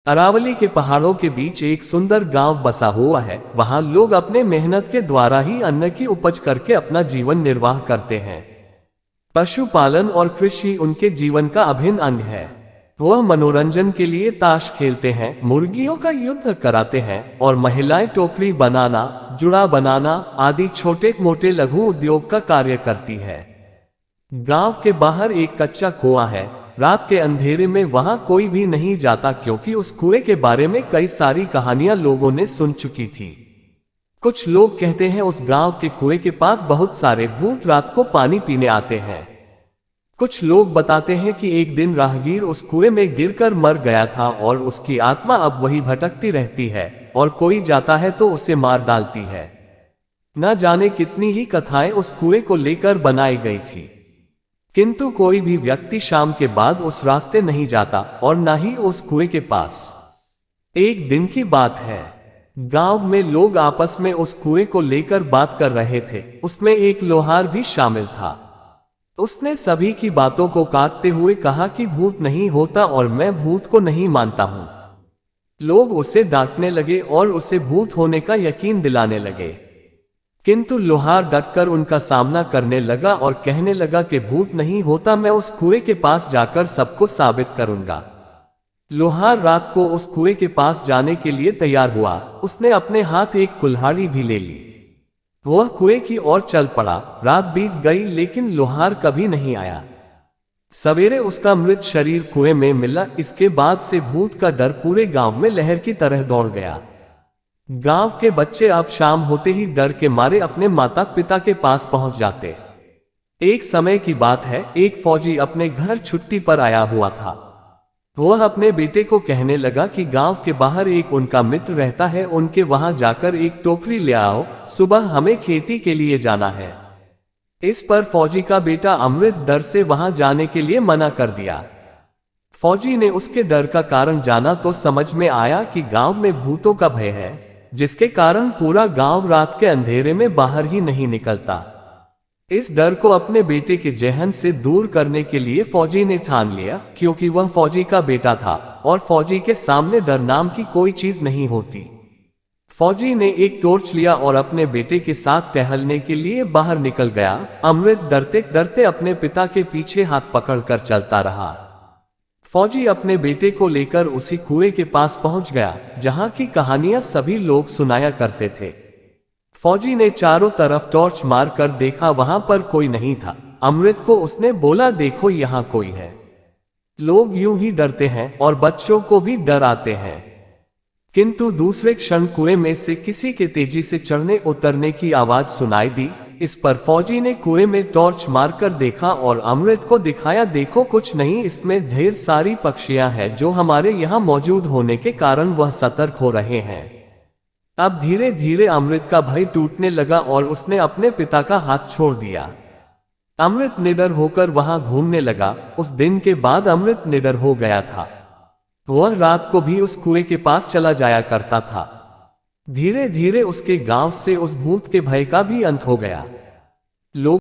अरावली के पहाड़ों के बीच एक सुंदर गांव बसा हुआ है। वहां लोग अपने मेहनत के द्वारा ही अन्न की उपज करके अपना जीवन निर्वाह करते हैं। पशुपालन और कृषि उनके जीवन का अभिन्न अंग है। वह मनोरंजन के लिए ताश खेलते हैं, मुर्गियों का युद्ध कराते हैं और महिलाएं टोकरी बनाना, जुड़ा बनाना आदि छोटे मोटे लघु उद्योग का कार्य करती है। गांव के बाहर एक कच्चा कुआं है। रात के अंधेरे में वहां कोई भी नहीं जाता, क्योंकि उस कुएं के बारे में कई सारी कहानियां लोगों ने सुन चुकी थी। कुछ लोग कहते हैं उस गांव के कुएं के पास बहुत सारे भूत रात को पानी पीने आते हैं। कुछ लोग बताते हैं कि एक दिन राहगीर उस कुएं में गिरकर मर गया था और उसकी आत्मा अब वही भटकती रहती है और कोई जाता है तो उसे मार डालती है। न जाने कितनी ही कथाएं उस कुएं को लेकर बनाई गई थी, किंतु कोई भी व्यक्ति शाम के बाद उस रास्ते नहीं जाता और न ही उस कुएं के पास। एक दिन की बात है, गांव में लोग आपस में उस कुएं को लेकर बात कर रहे थे। उसमें एक लोहार भी शामिल था। उसने सभी की बातों को काटते हुए कहा कि भूत नहीं होता और मैं भूत को नहीं मानता हूं। लोग उसे डांटने लगे और उसे भूत होने का यकीन दिलाने लगे, किंतु लोहार डटकर उनका सामना करने लगा और कहने लगा कि भूत नहीं होता, मैं उस कुएं के पास जाकर सबको साबित करूंगा। लोहार रात को उस कुएं के पास जाने के लिए तैयार हुआ। उसने अपने हाथ एक कुल्हाड़ी भी ले ली। वह कुएं की ओर चल पड़ा। रात बीत गई लेकिन लोहार कभी नहीं आया। सवेरे उसका मृत शरीर कुएं में मिला। इसके बाद से भूत का डर पूरे गांव में लहर की तरह दौड़ गया। गांव के बच्चे अब शाम होते ही डर के मारे अपने माता पिता के पास पहुंच जाते। एक समय की बात है, एक फौजी अपने घर छुट्टी पर आया हुआ था। वह अपने बेटे को कहने लगा कि गांव के बाहर एक उनका मित्र रहता है, उनके वहां जाकर एक टोकरी ले आओ, सुबह हमें खेती के लिए जाना है। इस पर फौजी का बेटा अमृत डर से वहां जाने के लिए मना कर दिया। फौजी ने उसके डर का कारण जाना तो समझ में आया कि गांव में भूतों का भय है, जिसके कारण पूरा गांव रात के अंधेरे में बाहर ही नहीं निकलता। इस डर को अपने बेटे के जहन से दूर करने के लिए फौजी ने ठान लिया, क्योंकि वह फौजी का बेटा था और फौजी के सामने डर नाम की कोई चीज नहीं होती। फौजी ने एक टॉर्च लिया और अपने बेटे के साथ टहलने के लिए बाहर निकल गया। अमृत डरते डरते अपने पिता के पीछे हाथ पकड़कर चलता रहा। फौजी अपने बेटे को लेकर उसी कुएं के पास पहुंच गया जहां की कहानियां सभी लोग सुनाया करते थे। फौजी ने चारों तरफ टॉर्च मारकर देखा, वहां पर कोई नहीं था। अमृत को उसने बोला, देखो यहां कोई है। लोग यूं ही डरते हैं और बच्चों को भी डर आते हैं। किंतु दूसरे क्षण कुएं में से किसी के तेजी से चढ़ने उतरने की आवाज सुनाई दी। इस पर फौजी ने कुएं में टॉर्च मारकर देखा और अमृत को दिखाया, देखो कुछ नहीं, इसमें ढेर सारी पक्षियां हैं जो हमारे यहाँ मौजूद होने के कारण वह सतर्क हो रहे हैं। अब धीरे धीरे अमृत का भय टूटने लगा और उसने अपने पिता का हाथ छोड़ दिया। अमृत निडर होकर वहां घूमने लगा। उस दिन के बाद अमृत निडर हो गया था। वह रात को भी उस कुएं के पास चला जाया करता था। धीरे धीरे उसके गांव से उस भूत के भय का भी अंत हो गया। लोग